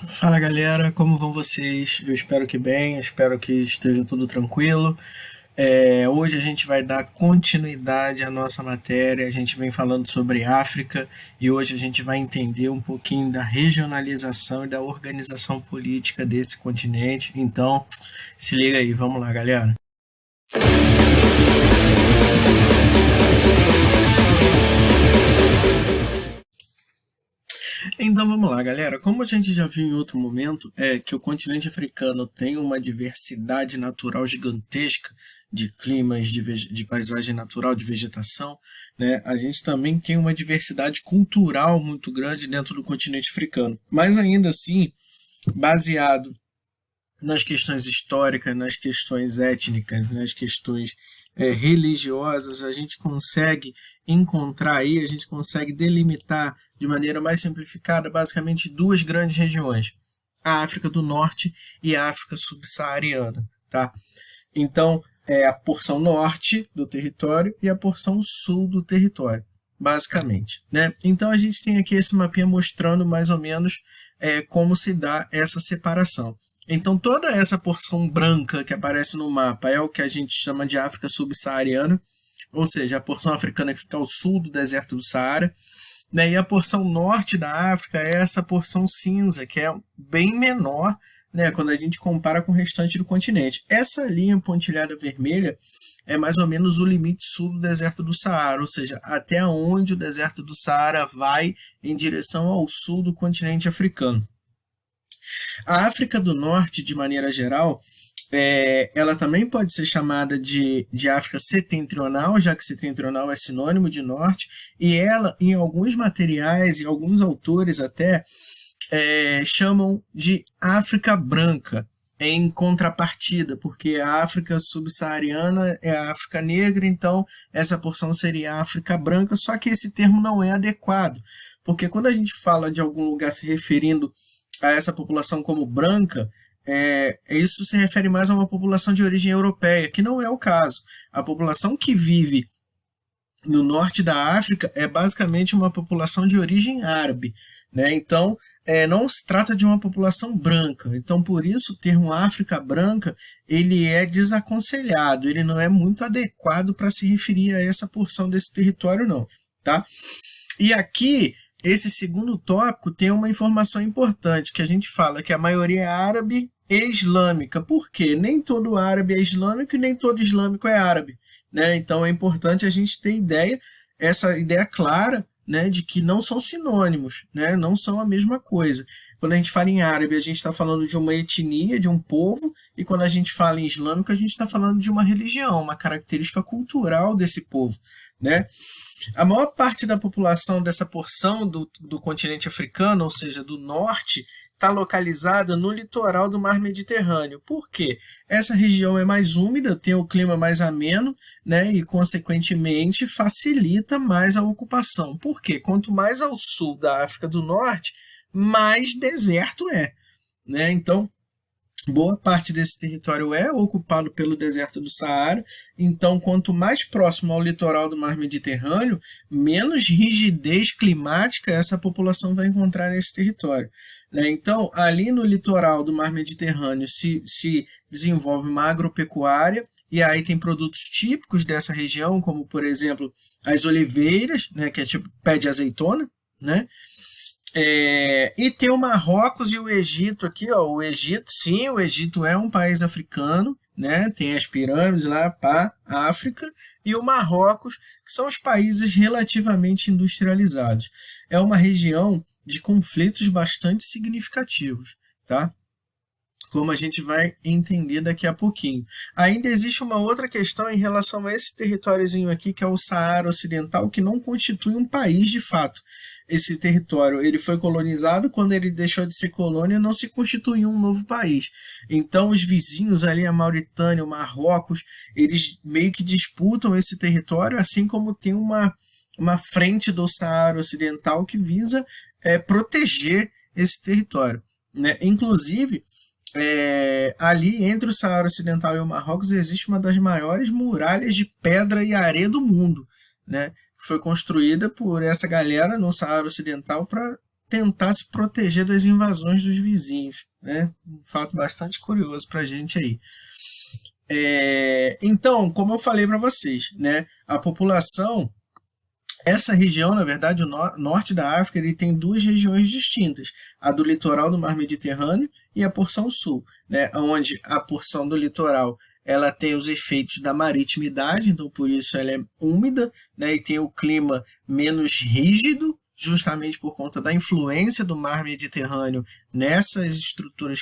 Fala galera, como vão vocês? Eu espero que bem, espero que esteja tudo tranquilo. Hoje a gente vai dar continuidade à nossa matéria. A gente vem falando sobre África e hoje a gente vai entender um pouquinho da regionalização e da organização política desse continente. Então, se liga aí, vamos lá, galera. Então vamos lá, galera. Como a gente já viu em outro momento, é que o continente africano tem uma diversidade natural gigantesca de climas, de paisagem natural, de vegetação, né? A gente também tem uma diversidade cultural muito grande dentro do continente africano. Mas ainda assim, baseado nas questões históricas, nas questões étnicas, nas questões religiosas, a gente consegue encontrar aí, a gente consegue delimitar de maneira mais simplificada basicamente duas grandes regiões, a África do Norte e a África subsaariana, tá? Então, é a porção norte do território e a porção sul do território, basicamente, né? Então a gente tem aqui esse mapinha mostrando mais ou menos como se dá essa separação. Então toda essa porção branca que aparece no mapa é o que a gente chama de África subsaariana, ou seja, a porção africana que fica ao sul do deserto do Saara, né? E a porção norte da África é essa porção cinza, que é bem menor, né, quando a gente compara com o restante do continente. Essa linha pontilhada vermelha é mais ou menos o limite sul do deserto do Saara, ou seja, até onde o deserto do Saara vai em direção ao sul do continente africano. A África do Norte, de maneira geral, ela também pode ser chamada de África setentrional, já que setentrional é sinônimo de norte, e ela, em alguns materiais e alguns autores até, chamam de África branca, em contrapartida, porque a África subsaariana é a África negra, então essa porção seria a África branca, só que esse termo não é adequado, porque quando a gente fala de algum lugar se referindo a essa população como branca, isso se refere mais a uma população de origem europeia, que não é o caso. A população que vive no norte da África é basicamente uma população de origem árabe, né? Então, não se trata de uma população branca. Então, por isso, o termo África branca ele é desaconselhado, ele não é muito adequado para se referir a essa porção desse território, não, tá? E aqui, esse segundo tópico tem uma informação importante, que a gente fala que a maioria é árabe e islâmica. Por quê? Nem todo árabe é islâmico e nem todo islâmico é árabe, né? Então é importante a gente ter essa ideia clara, né, de que não são sinônimos, né, não são a mesma coisa. Quando a gente fala em árabe, a gente está falando de uma etnia, de um povo, e quando a gente fala em islâmico, a gente está falando de uma religião, uma característica cultural desse povo, né? A maior parte da população dessa porção do continente africano, ou seja, do norte, está localizada no litoral do Mar Mediterrâneo. Por quê? Essa região é mais úmida, tem o clima mais ameno, né, e, consequentemente, facilita mais a ocupação. Por quê? Quanto mais ao sul da África do Norte, mais deserto é, né? Então, boa parte desse território é ocupado pelo deserto do Saara, então quanto mais próximo ao litoral do Mar Mediterrâneo, menos rigidez climática essa população vai encontrar nesse território, né? Então, ali no litoral do Mar Mediterrâneo se desenvolve uma agropecuária, e aí tem produtos típicos dessa região, como, por exemplo, as oliveiras, né, que é tipo pé de azeitona, né? E tem o Marrocos e o Egito aqui, ó. O Egito, sim, o Egito é um país africano, né? Tem as pirâmides lá para África, e o Marrocos, que são os países relativamente industrializados. É uma região de conflitos bastante significativos, tá? Como a gente vai entender daqui a pouquinho. Ainda existe uma outra questão em relação a esse territóriozinho aqui, que é o Saara Ocidental, que não constitui um país de fato. Esse território ele foi colonizado, quando ele deixou de ser colônia, não se constituiu um novo país. Então, os vizinhos ali, a Mauritânia, o Marrocos, eles meio que disputam esse território, assim como tem uma frente do Saara Ocidental que visa proteger esse território, né? Inclusive, ali entre o Saara Ocidental e o Marrocos existe uma das maiores muralhas de pedra e areia do mundo, né? Foi construída por essa galera no Saara Ocidental para tentar se proteger das invasões dos vizinhos, né? Um fato bastante curioso para a gente aí. Então, como eu falei para vocês, né, a população, essa região, na verdade, o norte da África, ele tem duas regiões distintas, a do litoral do Mar Mediterrâneo e a porção sul, né, onde a porção do litoral ela tem os efeitos da maritimidade, então por isso ela é úmida, né, e tem o clima menos rígido, justamente por conta da influência do Mar Mediterrâneo nessa estrutura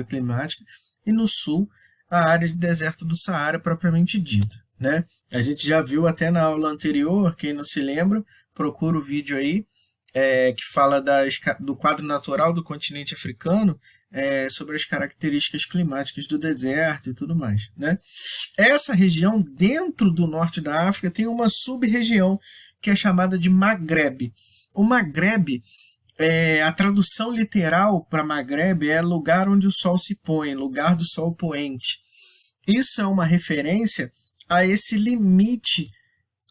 climática, e no sul, a área de deserto do Saara propriamente dita, né? A gente já viu até na aula anterior, quem não se lembra, procura o vídeo aí, que fala do quadro natural do continente africano, sobre as características climáticas do deserto e tudo mais, né? Essa região, dentro do norte da África, tem uma sub-região que é chamada de Maghreb. O Maghreb, a tradução literal para Maghreb é lugar onde o sol se põe, lugar do sol poente. Isso é uma referência a esse limite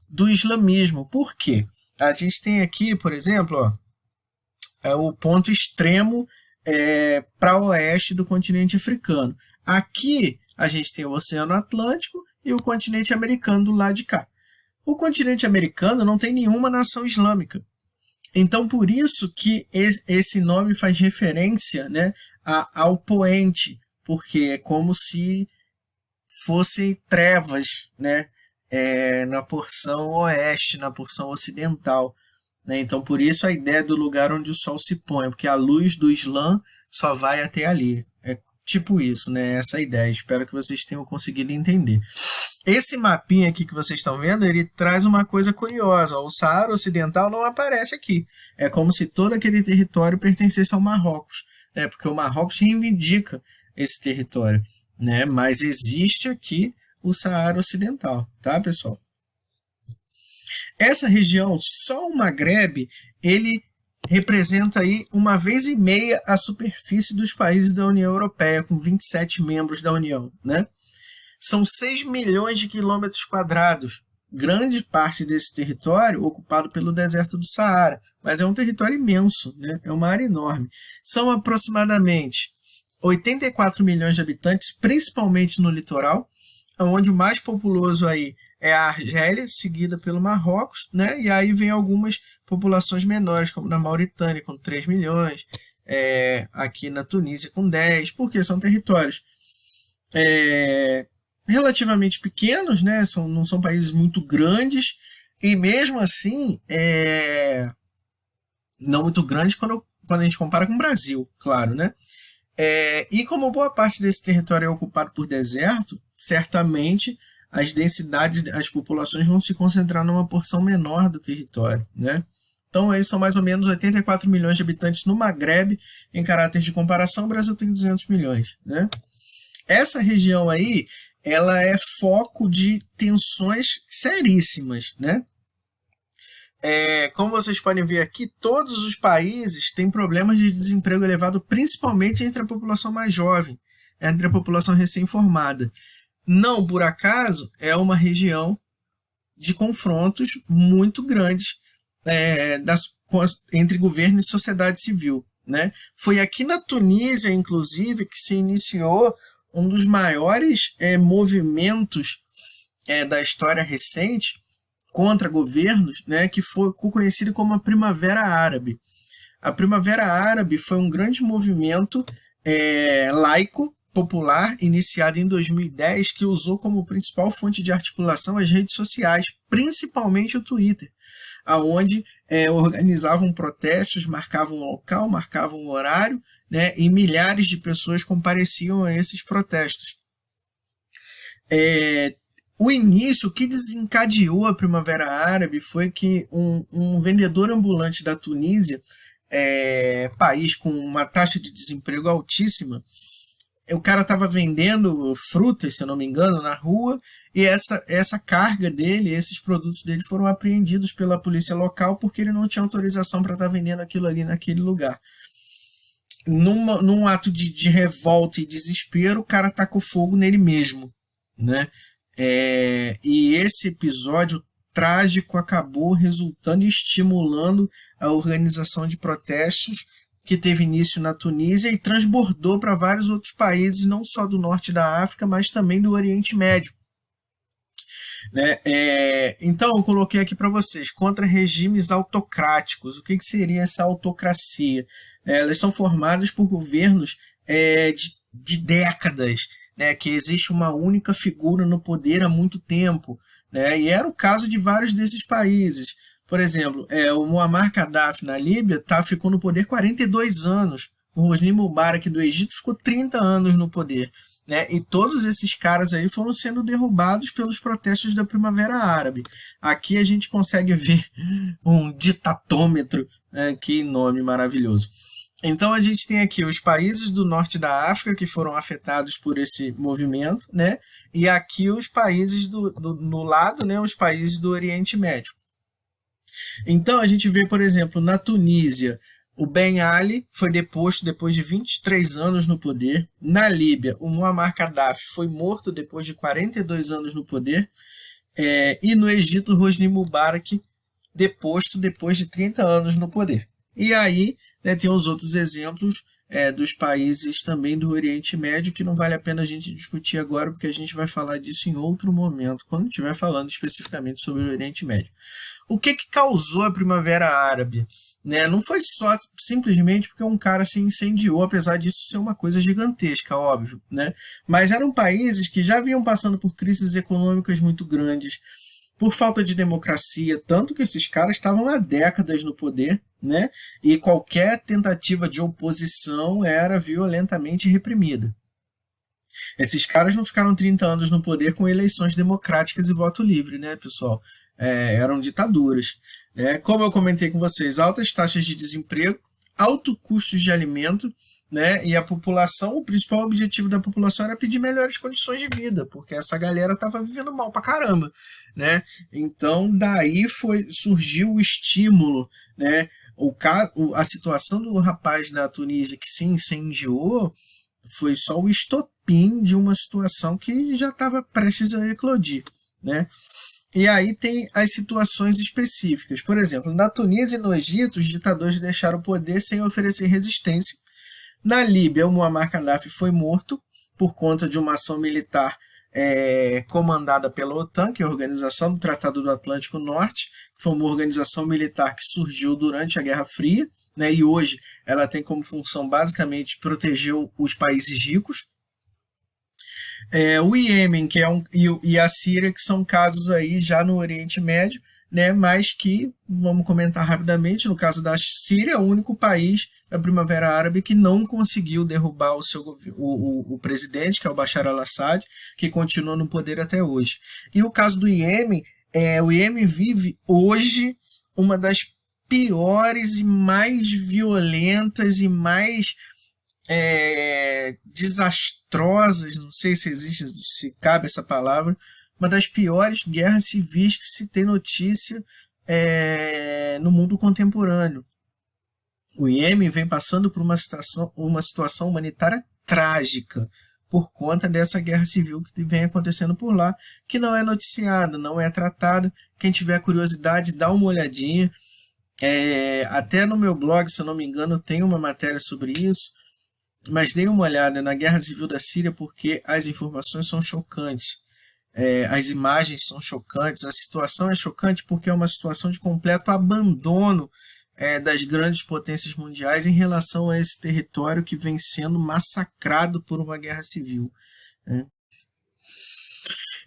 do islamismo. Por quê? A gente tem aqui, por exemplo, o ponto extremo para oeste do continente africano. Aqui a gente tem o Oceano Atlântico e o continente americano do lado de cá. O continente americano não tem nenhuma nação islâmica. Então, por isso que esse nome faz referência, né, ao poente, porque é como se fossem trevas, né, na porção oeste, na porção ocidental, né? Então, por isso a ideia do lugar onde o sol se põe, porque a luz do Islã só vai até ali. É tipo isso, né? Essa ideia. Espero que vocês tenham conseguido entender. Esse mapinha aqui que vocês estão vendo, ele traz uma coisa curiosa. O Saara Ocidental não aparece aqui. É como se todo aquele território pertencesse ao Marrocos, né? Porque o Marrocos reivindica esse território, né? Mas existe aqui o Saara Ocidental, tá, pessoal? Essa região, só o Maghreb, ele representa aí 1,5 vezes a superfície dos países da União Europeia, com 27 membros da União, né? São 6 milhões de quilômetros quadrados, grande parte desse território ocupado pelo deserto do Saara, mas é um território imenso, né? É uma área enorme. São aproximadamente 84 milhões de habitantes, principalmente no litoral, onde o mais populoso aí é a Argélia, seguida pelo Marrocos, né? E aí vem algumas populações menores, como na Mauritânia, com 3 milhões, aqui na Tunísia com 10, porque são territórios relativamente pequenos, né? Não são países muito grandes, e mesmo assim, não muito grandes quando a gente compara com o Brasil, claro, né? E como boa parte desse território é ocupado por deserto, certamente as densidades, as populações vão se concentrar numa porção menor do território, né? Então, aí são mais ou menos 84 milhões de habitantes no Maghreb. Em caráter de comparação, o Brasil tem 200 milhões, né? Essa região aí, ela é foco de tensões seríssimas, né? Como vocês podem ver aqui, todos os países têm problemas de desemprego elevado, principalmente entre a população mais jovem, entre a população recém-formada. Não por acaso, é uma região de confrontos muito grandes entre governo e sociedade civil, né? Foi aqui na Tunísia, inclusive, que se iniciou um dos maiores movimentos da história recente contra governos, né, que foi conhecido como a Primavera Árabe. A Primavera Árabe foi um grande movimento laico, popular, iniciado em 2010, que usou como principal fonte de articulação as redes sociais, principalmente o Twitter, onde organizavam protestos, marcavam um local, marcavam um horário, né, e milhares de pessoas compareciam a esses protestos. O início, o que desencadeou a Primavera Árabe foi que um vendedor ambulante da Tunísia, país com uma taxa de desemprego altíssima, o cara estava vendendo frutas, se eu não me engano, na rua, e essa carga dele, esses produtos dele foram apreendidos pela polícia local porque ele não tinha autorização para estar vendendo aquilo ali naquele lugar. Num ato de revolta e desespero, o cara tacou fogo nele mesmo, né? E esse episódio trágico acabou resultando e estimulando a organização de protestos que teve início na Tunísia e transbordou para vários outros países, não só do norte da África, mas também do Oriente Médio. Né? Então, eu coloquei aqui para vocês, contra regimes autocráticos. O que seria essa autocracia? Elas são formadas por governos de décadas, né? Que existe uma única figura no poder há muito tempo. Né? E era o caso de vários desses países. Por exemplo, o Muammar Gaddafi na Líbia ficou no poder 42 anos. O Hosni Mubarak do Egito ficou 30 anos no poder. Né? E todos esses caras aí foram sendo derrubados pelos protestos da Primavera Árabe. Aqui a gente consegue ver um ditatômetro, né? Que nome maravilhoso. Então a gente tem aqui os países do norte da África que foram afetados por esse movimento, né? E aqui os países do lado, né? Os países do Oriente Médio. Então a gente vê, por exemplo, na Tunísia, o Ben Ali foi deposto depois de 23 anos no poder. Na Líbia, o Muammar Gaddafi foi morto depois de 42 anos no poder. E no Egito, o Hosni Mubarak deposto depois de 30 anos no poder. E aí, né, tem os outros exemplos dos países também do Oriente Médio, que não vale a pena a gente discutir agora, porque a gente vai falar disso em outro momento, quando estiver falando especificamente sobre o Oriente Médio. O que causou a Primavera Árabe? Né? Não foi só simplesmente porque um cara se incendiou, apesar disso ser uma coisa gigantesca, óbvio. Né? Mas eram países que já vinham passando por crises econômicas muito grandes, por falta de democracia, tanto que esses caras estavam há décadas no poder, né? E qualquer tentativa de oposição era violentamente reprimida. Esses caras não ficaram 30 anos no poder com eleições democráticas e voto livre, né, pessoal? Eram ditaduras. Né? Como eu comentei com vocês, altas taxas de desemprego, alto custos de alimento, né? E a população, o principal objetivo da população era pedir melhores condições de vida, porque essa galera estava vivendo mal pra caramba, né? Então daí surgiu o estímulo, né? A situação do rapaz da Tunísia que se incendiou foi só o estopim de uma situação que já estava prestes a eclodir, né? E aí tem as situações específicas. Por exemplo, na Tunísia e no Egito, os ditadores deixaram o poder sem oferecer resistência. Na Líbia, o Muammar Gaddafi foi morto por conta de uma ação militar comandada pela OTAN, que é a Organização do Tratado do Atlântico Norte, que foi uma organização militar que surgiu durante a Guerra Fria, né, e hoje ela tem como função basicamente proteger os países ricos. O Iêmen e a Síria, que são casos aí já no Oriente Médio, né, mas que, vamos comentar rapidamente, no caso da Síria, é o único país da Primavera Árabe que não conseguiu derrubar o presidente, que é o Bashar al-Assad, que continua no poder até hoje. E o caso do Iêmen, o Iêmen vive hoje uma das piores e mais violentas e mais desastrosas, não sei se cabe essa palavra, uma das piores guerras civis que se tem notícia no mundo contemporâneo. O Iêmen vem passando por uma situação humanitária trágica por conta dessa guerra civil que vem acontecendo por lá, que não é noticiada, não é tratada. Quem tiver curiosidade, dá uma olhadinha. Até no meu blog, se eu não me engano, tem uma matéria sobre isso, mas dê uma olhada na guerra civil da Síria, porque as informações são chocantes. As imagens são chocantes, a situação é chocante porque é uma situação de completo abandono das grandes potências mundiais em relação a esse território que vem sendo massacrado por uma guerra civil. Né?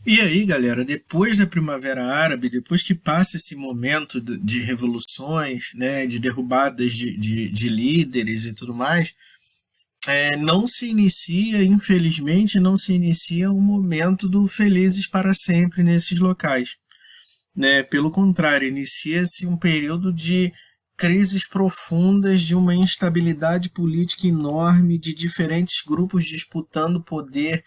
E aí, galera, depois da Primavera Árabe, depois que passa esse momento de revoluções, né, de derrubadas de líderes e tudo mais, não se inicia, infelizmente, não se inicia um momento do felizes para sempre nesses locais. Né? Pelo contrário, inicia-se um período de crises profundas, de uma instabilidade política enorme, de diferentes grupos disputando poder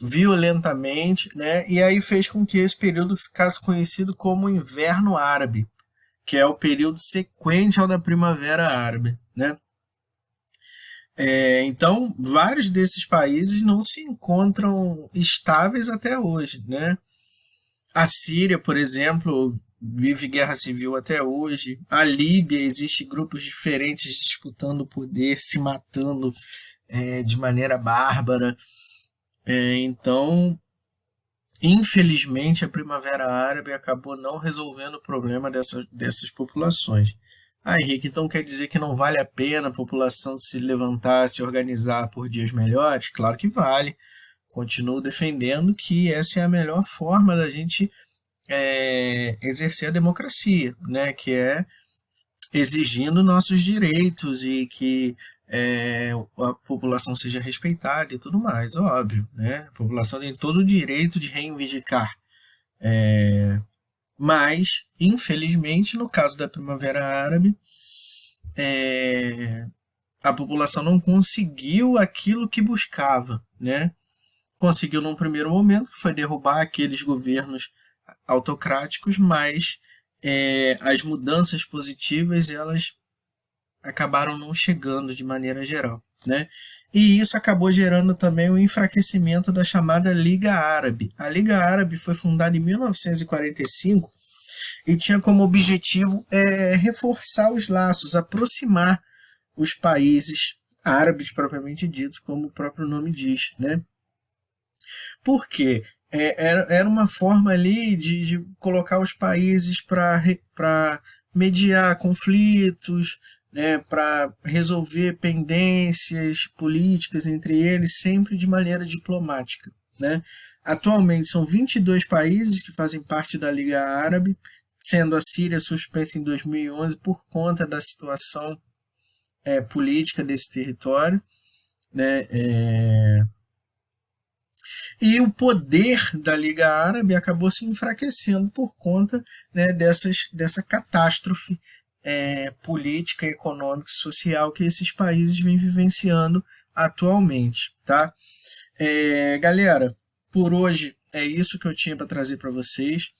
violentamente, né? E aí fez com que esse período ficasse conhecido como Inverno Árabe, que é o período sequente ao da Primavera Árabe, né? Então, vários desses países não se encontram estáveis até hoje, né? A Síria, por exemplo, vive guerra civil até hoje. A Líbia, existe grupos diferentes disputando o poder, se matando de maneira bárbara. Então, infelizmente, a Primavera Árabe acabou não resolvendo o problema dessas populações. Ah, Henrique, então quer dizer que não vale a pena a população se levantar, se organizar por dias melhores? Claro que vale. Continuo defendendo que essa é a melhor forma da gente exercer a democracia, né? Que é exigindo nossos direitos e que a população seja respeitada e tudo mais, óbvio, né? A população tem todo o direito de reivindicar. Mas, infelizmente, no caso da Primavera Árabe, a população não conseguiu aquilo que buscava, né? Conseguiu num primeiro momento, que foi derrubar aqueles governos autocráticos, mas as mudanças positivas elas acabaram não chegando de maneira geral, né? E isso acabou gerando também o enfraquecimento da chamada Liga Árabe. A Liga Árabe foi fundada em 1945 e tinha como objetivo reforçar os laços, aproximar os países árabes propriamente ditos, como o próprio nome diz, né? Por quê? Era uma forma ali de colocar os países para mediar conflitos, né, para resolver pendências políticas entre eles, sempre de maneira diplomática, né? Atualmente são 22 países que fazem parte da Liga Árabe, sendo a Síria suspensa em 2011 por conta da situação política desse território, né? E o poder da Liga Árabe acabou se enfraquecendo por conta, né, dessa catástrofe política, econômica e social que esses países vêm vivenciando atualmente. Tá? Galera, por hoje é isso que eu tinha para trazer para vocês.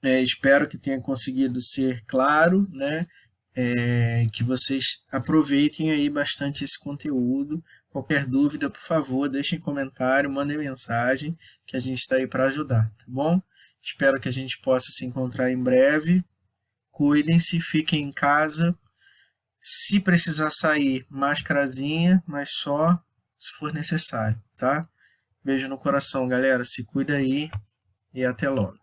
Espero que tenha conseguido ser claro, né? Que vocês aproveitem aí bastante esse conteúdo. Qualquer dúvida, por favor, deixem comentário, mandem mensagem, que a gente está aí para ajudar, tá bom? Espero que a gente possa se encontrar em breve. Cuidem-se, fiquem em casa. Se precisar sair, máscarazinha, mas só se for necessário, tá? Beijo no coração, galera. Se cuida aí e até logo.